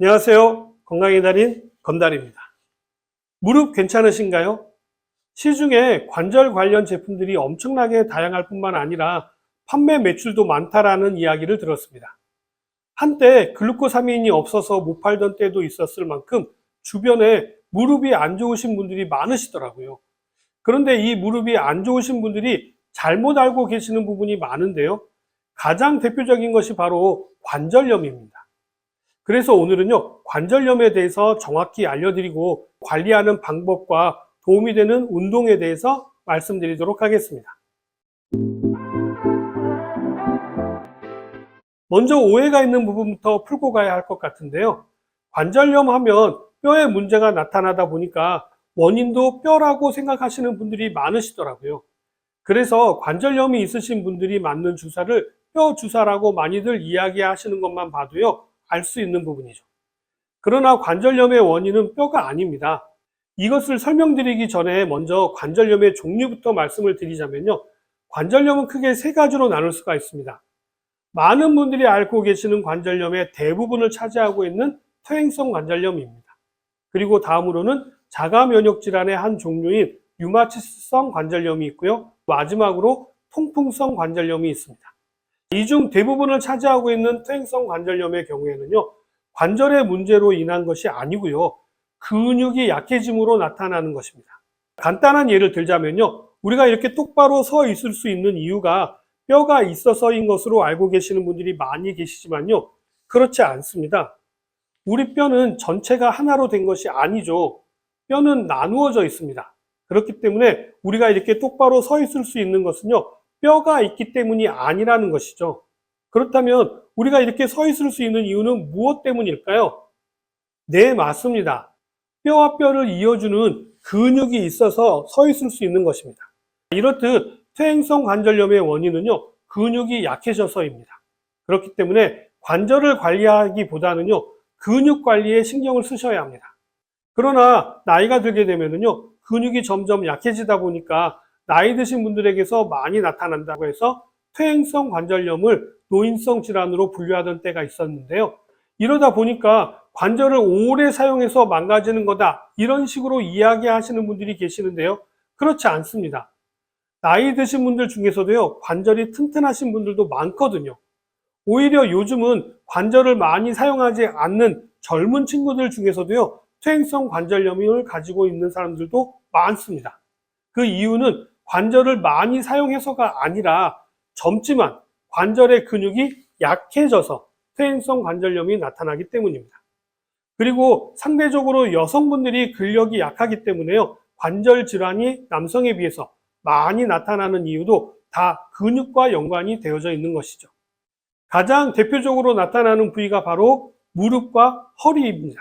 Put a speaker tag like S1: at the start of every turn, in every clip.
S1: 안녕하세요. 건강의 달인 건달입니다. 무릎 괜찮으신가요? 시중에 관절 관련 제품들이 엄청나게 다양할 뿐만 아니라 판매 매출도 많다라는 이야기를 들었습니다. 한때 글루코사민이 없어서 못 팔던 때도 있었을 만큼 주변에 무릎이 안 좋으신 분들이 많으시더라고요. 그런데 이 무릎이 안 좋으신 분들이 잘못 알고 계시는 부분이 많은데요. 가장 대표적인 것이 바로 관절염입니다. 그래서 오늘은요, 관절염에 대해서 정확히 알려드리고 관리하는 방법과 도움이 되는 운동에 대해서 말씀드리도록 하겠습니다. 먼저 오해가 있는 부분부터 풀고 가야 할 것 같은데요. 관절염 하면 뼈에 문제가 나타나다 보니까 원인도 뼈라고 생각하시는 분들이 많으시더라고요. 그래서 관절염이 있으신 분들이 맞는 주사를 뼈 주사라고 많이들 이야기하시는 것만 봐도요, 알 수 있는 부분이죠. 그러나 관절염의 원인은 뼈가 아닙니다. 이것을 설명드리기 전에 먼저 관절염의 종류부터 말씀을 드리자면요. 관절염은 크게 세 가지로 나눌 수가 있습니다. 많은 분들이 앓고 계시는 관절염의 대부분을 차지하고 있는 퇴행성 관절염입니다. 그리고 다음으로는 자가 면역 질환의 한 종류인 류마티스성 관절염이 있고요. 마지막으로 통풍성 관절염이 있습니다. 이 중 대부분을 차지하고 있는 퇴행성 관절염의 경우에는요. 관절의 문제로 인한 것이 아니고요. 근육이 약해짐으로 나타나는 것입니다. 간단한 예를 들자면요. 우리가 이렇게 똑바로 서 있을 수 있는 이유가 뼈가 있어서인 것으로 알고 계시는 분들이 많이 계시지만요. 그렇지 않습니다. 우리 뼈는 전체가 하나로 된 것이 아니죠. 뼈는 나누어져 있습니다. 그렇기 때문에 우리가 이렇게 똑바로 서 있을 수 있는 것은요. 뼈가 있기 때문이 아니라는 것이죠. 그렇다면 우리가 이렇게 서 있을 수 있는 이유는 무엇 때문일까요? 네, 맞습니다. 뼈와 뼈를 이어주는 근육이 있어서 서 있을 수 있는 것입니다. 이렇듯 퇴행성 관절염의 원인은요, 근육이 약해져서입니다. 그렇기 때문에 관절을 관리하기보다는요, 근육 관리에 신경을 쓰셔야 합니다. 그러나 나이가 들게 되면은요, 근육이 점점 약해지다 보니까 나이 드신 분들에게서 많이 나타난다고 해서 퇴행성 관절염을 노인성 질환으로 분류하던 때가 있었는데요. 이러다 보니까 관절을 오래 사용해서 망가지는 거다, 이런 식으로 이야기하시는 분들이 계시는데요. 그렇지 않습니다. 나이 드신 분들 중에서도요, 관절이 튼튼하신 분들도 많거든요. 오히려 요즘은 관절을 많이 사용하지 않는 젊은 친구들 중에서도요, 퇴행성 관절염을 가지고 있는 사람들도 많습니다. 그 이유는 관절을 많이 사용해서가 아니라 젊지만 관절의 근육이 약해져서 퇴행성 관절염이 나타나기 때문입니다. 그리고 상대적으로 여성분들이 근력이 약하기 때문에요, 관절 질환이 남성에 비해서 많이 나타나는 이유도 다 근육과 연관이 되어져 있는 것이죠. 가장 대표적으로 나타나는 부위가 바로 무릎과 허리입니다.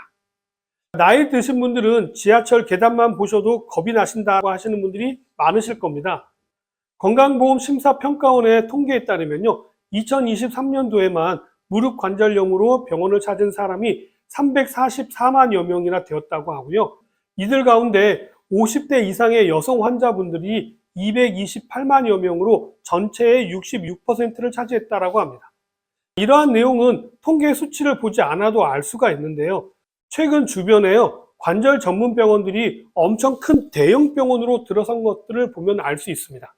S1: 나이 드신 분들은 지하철 계단만 보셔도 겁이 나신다고 하시는 분들이 많으실 겁니다. 건강보험심사평가원의 통계에 따르면요, 2023년도에만 무릎 관절염으로 병원을 찾은 사람이 344만여 명이나 되었다고 하고요. 이들 가운데 50대 이상의 여성 환자분들이 228만여 명으로 전체의 66%를 차지했다고 합니다. 이러한 내용은 통계 수치를 보지 않아도 알 수가 있는데요. 최근 주변에요, 관절 전문 병원들이 엄청 큰 대형 병원으로 들어선 것들을 보면 알 수 있습니다.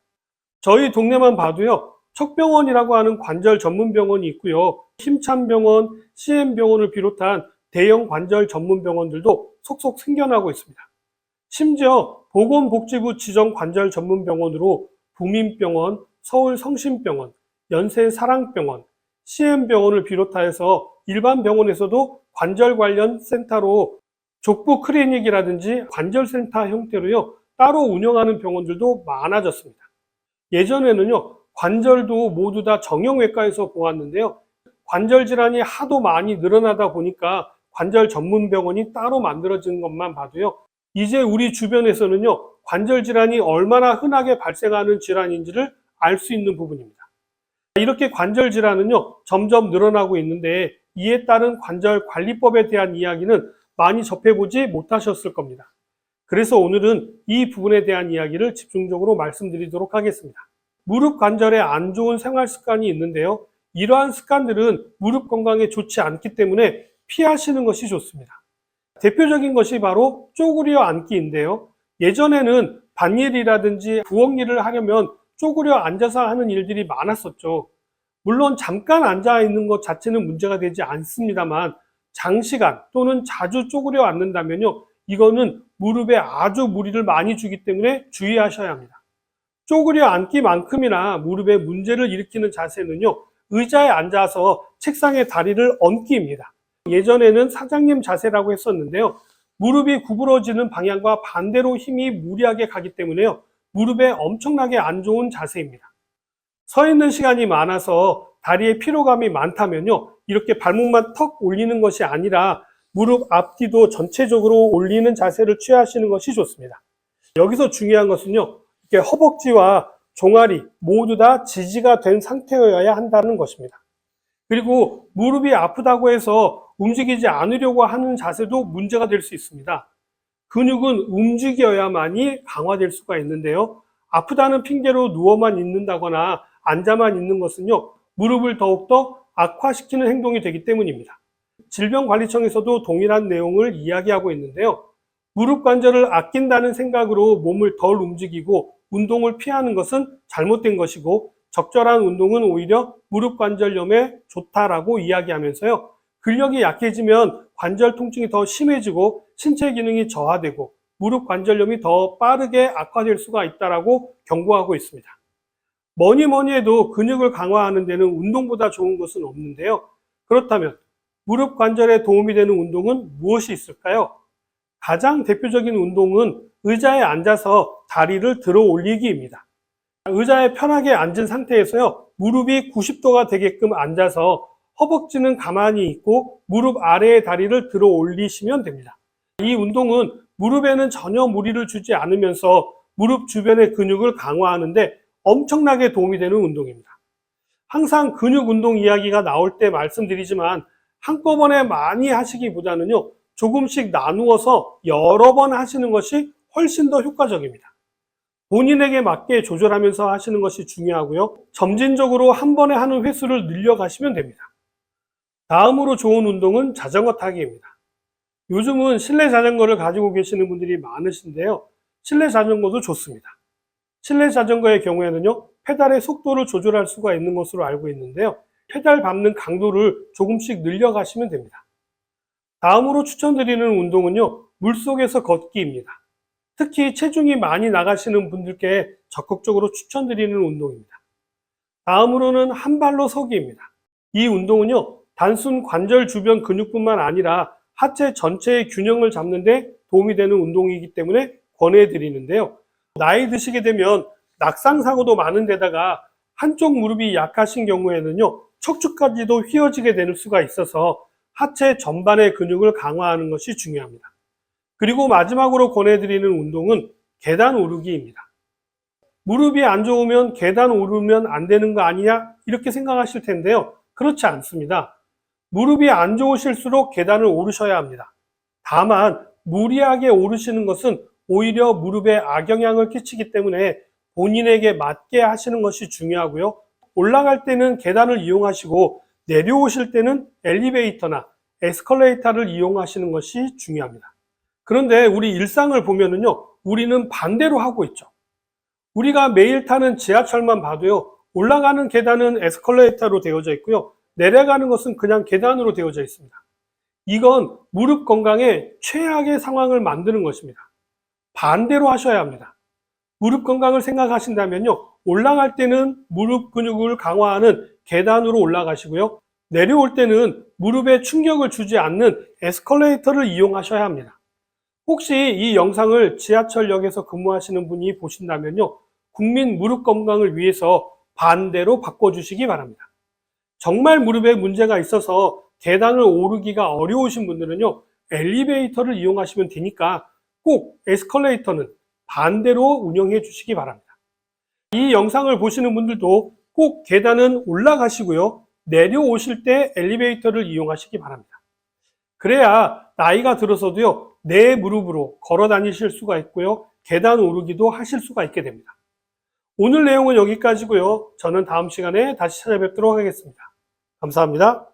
S1: 저희 동네만 봐도요, 척병원이라고 하는 관절 전문 병원이 있고요. 힘찬병원, CM병원을 비롯한 대형 관절 전문 병원들도 속속 생겨나고 있습니다. 심지어 보건복지부 지정 관절 전문 병원으로 부민병원, 서울성심병원, 연세사랑병원, CM병원을 비롯하여서 일반 병원에서도 관절 관련 센터로 족부 클리닉이라든지 관절센터 형태로요, 따로 운영하는 병원들도 많아졌습니다. 예전에는요, 관절도 모두 다 정형외과에서 보았는데요. 관절 질환이 하도 많이 늘어나다 보니까 관절 전문 병원이 따로 만들어진 것만 봐도요, 이제 우리 주변에서는요, 관절 질환이 얼마나 흔하게 발생하는 질환인지를 알 수 있는 부분입니다. 이렇게 관절 질환은요, 점점 늘어나고 있는데 이에 따른 관절 관리법에 대한 이야기는 많이 접해보지 못하셨을 겁니다. 그래서 오늘은 이 부분에 대한 이야기를 집중적으로 말씀드리도록 하겠습니다. 무릎 관절에 안 좋은 생활 습관이 있는데요. 이러한 습관들은 무릎 건강에 좋지 않기 때문에 피하시는 것이 좋습니다. 대표적인 것이 바로 쪼그려 앉기인데요. 예전에는 밭일이라든지 부엌 일을 하려면 쪼그려 앉아서 하는 일들이 많았었죠. 물론 잠깐 앉아 있는 것 자체는 문제가 되지 않습니다만 장시간 또는 자주 쪼그려 앉는다면요, 이거는 무릎에 아주 무리를 많이 주기 때문에 주의하셔야 합니다. 쪼그려 앉기만큼이나 무릎에 문제를 일으키는 자세는요, 의자에 앉아서 책상에 다리를 얹기입니다. 예전에는 사장님 자세라고 했었는데요, 무릎이 구부러지는 방향과 반대로 힘이 무리하게 가기 때문에요, 무릎에 엄청나게 안 좋은 자세입니다. 서 있는 시간이 많아서 다리에 피로감이 많다면요, 이렇게 발목만 턱 올리는 것이 아니라 무릎 앞뒤도 전체적으로 올리는 자세를 취하시는 것이 좋습니다. 여기서 중요한 것은요, 이렇게 허벅지와 종아리 모두 다 지지가 된 상태여야 한다는 것입니다. 그리고 무릎이 아프다고 해서 움직이지 않으려고 하는 자세도 문제가 될 수 있습니다. 근육은 움직여야만이 강화될 수가 있는데요, 아프다는 핑계로 누워만 있는다거나 앉아만 있는 것은요, 무릎을 더욱더 악화시키는 행동이 되기 때문입니다. 질병관리청에서도 동일한 내용을 이야기하고 있는데요, 무릎 관절을 아낀다는 생각으로 몸을 덜 움직이고 운동을 피하는 것은 잘못된 것이고, 적절한 운동은 오히려 무릎 관절염에 좋다라고 이야기하면서요, 근력이 약해지면 관절 통증이 더 심해지고 신체 기능이 저하되고 무릎 관절염이 더 빠르게 악화될 수가 있다라고 경고하고 있습니다. 뭐니 해도 근육을 강화하는 데는 운동보다 좋은 것은 없는데요, 그렇다면 무릎 관절에 도움이 되는 운동은 무엇이 있을까요? 가장 대표적인 운동은 의자에 앉아서 다리를 들어 올리기입니다. 의자에 편하게 앉은 상태에서요, 무릎이 90도가 되게끔 앉아서 허벅지는 가만히 있고 무릎 아래에 다리를 들어 올리시면 됩니다. 이 운동은 무릎에는 전혀 무리를 주지 않으면서 무릎 주변의 근육을 강화하는데 엄청나게 도움이 되는 운동입니다. 항상 근육 운동 이야기가 나올 때 말씀드리지만 한꺼번에 많이 하시기보다는요, 조금씩 나누어서 여러 번 하시는 것이 훨씬 더 효과적입니다. 본인에게 맞게 조절하면서 하시는 것이 중요하고요, 점진적으로 한 번에 하는 횟수를 늘려가시면 됩니다. 다음으로 좋은 운동은 자전거 타기입니다. 요즘은 실내 자전거를 가지고 계시는 분들이 많으신데요, 실내 자전거도 좋습니다. 실내 자전거의 경우에는요, 페달의 속도를 조절할 수가 있는 것으로 알고 있는데요, 페달 밟는 강도를 조금씩 늘려가시면 됩니다. 다음으로 추천드리는 운동은요, 물속에서 걷기입니다. 특히 체중이 많이 나가시는 분들께 적극적으로 추천드리는 운동입니다. 다음으로는 한 발로 서기입니다. 이 운동은요, 단순 관절 주변 근육뿐만 아니라 하체 전체의 균형을 잡는 데 도움이 되는 운동이기 때문에 권해드리는데요, 나이 드시게 되면 낙상 사고도 많은 데다가 한쪽 무릎이 약하신 경우에는요, 척추까지도 휘어지게 될 수가 있어서 하체 전반의 근육을 강화하는 것이 중요합니다. 그리고 마지막으로 권해드리는 운동은 계단 오르기입니다. 무릎이 안 좋으면 계단 오르면 안 되는 거 아니냐, 이렇게 생각하실 텐데요, 그렇지 않습니다. 무릎이 안 좋으실수록 계단을 오르셔야 합니다. 다만 무리하게 오르시는 것은 오히려 무릎에 악영향을 끼치기 때문에 본인에게 맞게 하시는 것이 중요하고요, 올라갈 때는 계단을 이용하시고 내려오실 때는 엘리베이터나 에스컬레이터를 이용하시는 것이 중요합니다. 그런데 우리 일상을 보면은요, 우리는 반대로 하고 있죠. 우리가 매일 타는 지하철만 봐도요, 올라가는 계단은 에스컬레이터로 되어져 있고요, 내려가는 것은 그냥 계단으로 되어져 있습니다. 이건 무릎 건강에 최악의 상황을 만드는 것입니다. 반대로 하셔야 합니다. 무릎 건강을 생각하신다면요, 올라갈 때는 무릎 근육을 강화하는 계단으로 올라가시고요, 내려올 때는 무릎에 충격을 주지 않는 에스컬레이터를 이용하셔야 합니다. 혹시 이 영상을 지하철역에서 근무하시는 분이 보신다면요, 국민 무릎 건강을 위해서 반대로 바꿔주시기 바랍니다. 정말 무릎에 문제가 있어서 계단을 오르기가 어려우신 분들은요, 엘리베이터를 이용하시면 되니까 꼭 에스컬레이터는 반대로 운영해 주시기 바랍니다. 이 영상을 보시는 분들도 꼭 계단은 올라가시고요, 내려오실 때 엘리베이터를 이용하시기 바랍니다. 그래야 나이가 들어서도요, 내 무릎으로 걸어 다니실 수가 있고요, 계단 오르기도 하실 수가 있게 됩니다. 오늘 내용은 여기까지고요. 저는 다음 시간에 다시 찾아뵙도록 하겠습니다. 감사합니다.